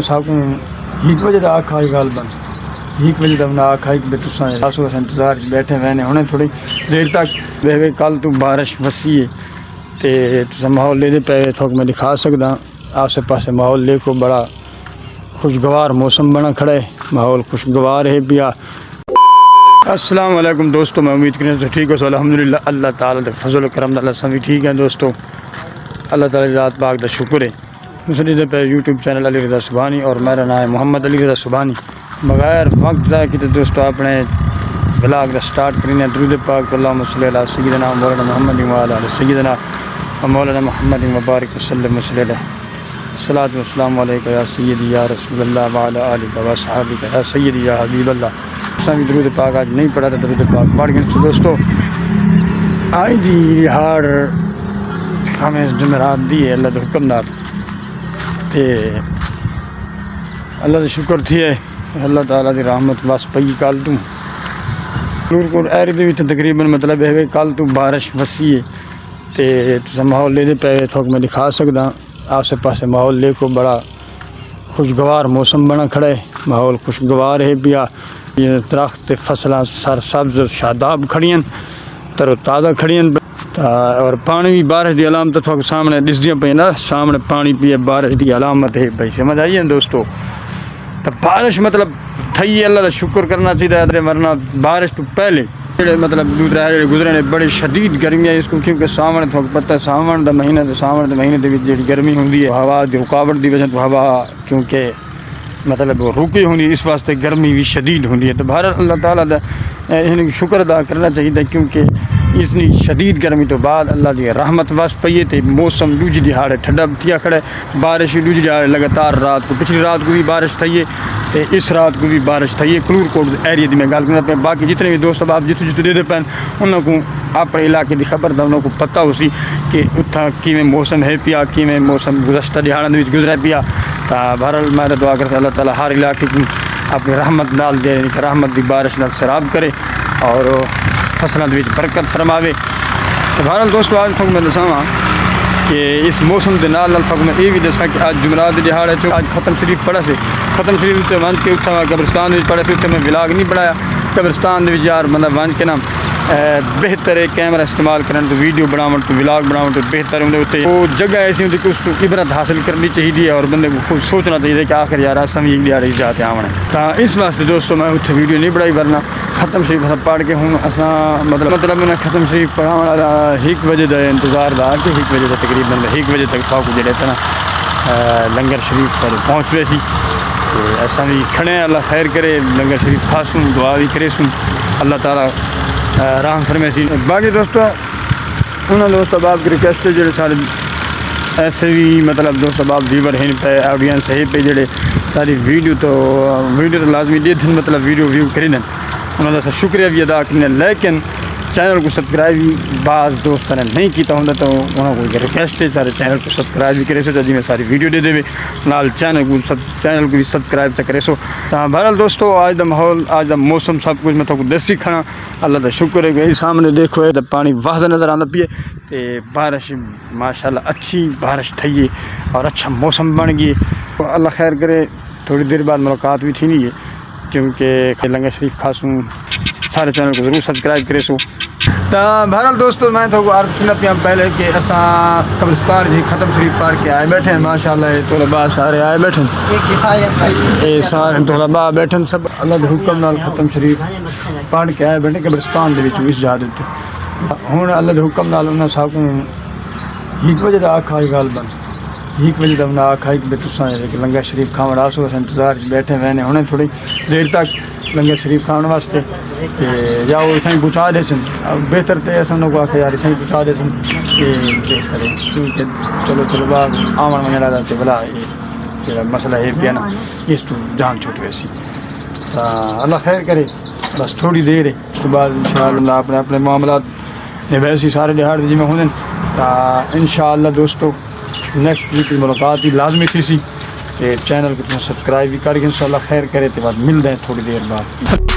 صاحب ایک بجے کا آخا غالباً 1 بجے کا آخا کہ تسا انتظار بیٹھے ہوئے ہیں ہوں تھوڑی دیر تک ویسے کل تو بارش وسی ہے تو ماحول لے پے تھوک میں دکھا سکتا آسے پاسے ماحول دیکھو بڑا خوشگوار موسم بنا کھڑا ہے ماحول خوشگوار ہے پیا۔ السلام علیکم دوستو، میں امید کریں تو ٹھیک ہو الحمدللہ اللہ تعالیٰ دے فضل و کرم اللہ سبھی ٹھیک ہیں دوستو، اللہ تعالیٰ ذات پاک دا شکر ہے۔ دوسری دے پہ یوٹیوب چینل علی رضا سبحانی اور میرا نام ہے محمد علی رضا سبحانی۔ بغیر وقت ضائع کیتے دوستو اپنے بلاگ دا سٹارٹ کریں درود پاک اللہم صلی علی سیدنا مولانا محمد و علی سیدنا مولانا محمد مبارک وسلم وسلم الصلاۃ والسلام علیکہ یا سیدی یا رسول اللہ وعلی آلہ و صحابہ یا سیدی یا حبیب اللہ۔ سامنے درود پاک آج نہیں پڑھا تھا، درود پاک پڑھ گئے دوستو۔ آئی جی ہار ہمیں جمعرات دی ہے اللہ کے حکم نال تے اللہ کا شکر تھی ہے اللہ تعالیٰ کی رحمت بس پئی کل تو نورپور ایرے دے تقریباً مطلب ہے کل تو بارش وسی ہے تے ماحول لے پے تھوک میں دکھا سکتا آسے پاسے ماحول دیکھو بڑا خوشگوار موسم بنا کھڑا ہے ماحول خوشگوار ہے پیا، درخت فصلاں سر سبز شاداب کھڑیاں تر و تازہ کھڑیاں اور پانی بھی بارش دی علامت تھوک سامنے دسدیاں پہ نا، سامنے پانی پیے بارش دی علامت ہے بھائی، سمجھ آئیے دوستو۔ تو بارش مطلب تھئی اللہ کا شکر کرنا چاہیے، ورنہ بارش تو پہلے مطلب دوسرا گزرے نے بڑی شدید گرمیاں اس کو، کیونکہ ساون تھوک پتہ ہے ساون دا مہینہ تے ساون دے مہینے دے وچ جڑی گرمی ہوندی ہے ہوا دی رکاوٹ دی وجہ تو ہوا کیونکہ مطلب رکی ہوندی اس واسطے گرمی بھی شدید ہوندی ہے۔ تو بہرحال اللہ تعالیٰ دا شکر ادا کرنا چاہیے کیونکہ اتنی شدید گرمی تو بعد اللہ دی رحمت وس پئی تے موسم دوجی دہاڑے ٹھنڈا تھیا کھڑا ہے، بارش بھی دوجی دہاڑے لگاتار رات کو پچھلی رات کو بھی بارش تھی ہے اس رات کو بھی بارش تھی ہے کلور کوٹ ایریا دی میں گل کرنا پہ۔ باقی جتنے بھی دوست آپ جتنے دے پین انہوں کو اپنے علاقے دی خبر دا انہوں کو پتہ ہو سی کہ اتنا کیویں موسم ہے پیا، کیویں موسم گزشتہ دہاڑوں دے وچ گزرا پیا۔ تو بہرحال میں دعا کرتا اللہ تعالیٰ ہر علاقے کو اپنی رحمت نال دے، رحمت دی بارش نال سراب کرے اور فصلوں کے برکت فرماوے۔ تو بہرحال دوستو آج تک میں دساواں کہ اس موسم کے نال تک میں یہ بھی دساں کہ آج جمعرات کے دہاڑے آج ختم شریف پڑھا سے، ختم شریف ون کے اتنا قبرستان پڑھا سے، اتنے میں ولاگ نہیں بنایا قبرستان یار مطلب ون کے نا بہتر ہے کیمرہ استعمال کرن تو ویڈیو بناون تو ولاگ بناون تو بہتر ہوتے وہ جگہ ایسی ہوتی کہ اس کو عبرت حاصل کرنی چاہیے اور بندے کو خود سوچنا چاہیے کہ آخر یار اصل بھی دیہڑے جاتے آنا ہے۔ تو اس واسطے دوستو میں اتنے ویڈیو نہیں بنائی، ورنہ ختم شریف پڑھ کے ہوں اصل مطلب میں ختم شریف پڑھا 1 بجے کا انتظار تھا کہ 1 بجے کا تقریباً 1 بجے تک پاک جڑے تھے نا لنگر شریف پر پہنچ رہے سی تو ایسا بھی کھڑے ہیں، اللہ خیر کرے، لنگر شریف کھاسوں دعا بھی کرے سوں اللہ تعالیٰ رحم فرمائے سی۔ باقی دوستو انہوں دوست احباب کی ریکویسٹ ہے جڑے سارے ایسے بھی مطلب دوست احباب ویور ہیں پہ آڈینس ہے پہ جڑے ساری ویڈیو تو لازمی دے دن مطلب ویڈیو ویو کریں انہوں کا شکریہ بھی ادا کریں، لیکن چینل کو سبسکرائب بھی بعض دوستوں نے نہیں کیتا ہوں تو انہوں کو ریکویسٹ ہے سارے چینل کو سبسکرائب بھی کرے سو جی میں ساری ویڈیو دے دے نال چینل کو بھی سبسکرائب تک کرے سو۔ تو بہرحال دوستو آج دا ماحول آج دا موسم سب کچھ میں تو دسی کھانا اللہ کا شکر ہے کہ سامنے دیکھو ہے تو پانی واضح نظر آتا پیے تو بارش ماشاءاللہ اچھی بارش تھی ہے اور اچھا موسم بن گئی تو اللہ خیر کرے، تھوڑی دیر بعد ملاقات بھی تھی نہیں ہے کیونکہ لنگر شریف خاصوں سارے چینل کو ضرور سبسکرائب کرے سو۔ تو بہرحال دوستو میں تو عرض کرنا پیا پہلے کہ اساں قبرستان جی ختم شریف پڑھ کے آئے بیٹھے ہیں ماشاءاللہ، طلباء سارے آئے بیٹھے ہیں، سارے طلباء بیٹھے سب اللہ کے حکم نال ختم شریف پڑھ کے آئے بیٹھے قبرستان دے وچ اس جگہ تے ہن اللہ کے حکم نال انہاں صاحب کو 1 بجے کا آخا غالباً 1 بجے کا آخا کہ تسا لنگر شریف کھاون آسو انتظار بیٹھے ہوئے ہیں ہوں تھوڑی دیر تک لنگر شریف کھاؤن واسطے یا وہ اتنا پہنچا دے سن بہتر تو ایسا کو آخر یار اتنا پہنچا دے سن کہ کرے کیونکہ چلو بعد آمن من لگا تو بلا یہ مسئلہ ہے پیا نا اس تو جان چھوٹ گئی سی۔ اللہ خیر کرے، بس تھوڑی دیر ہے اس کے بعد انشاءاللہ اپنے اپنے معاملات ویسے سارے دہاڑ جی میں ہوں تو انشاءاللہ دوستو نیکسٹ ویک کی ملاقات ہی لازمی تھی سی، چینل کو سبسکرائب بھی کر کے انشاءاللہ خیر کرے تو بعد ملتے ہیں تھوڑی دیر بعد۔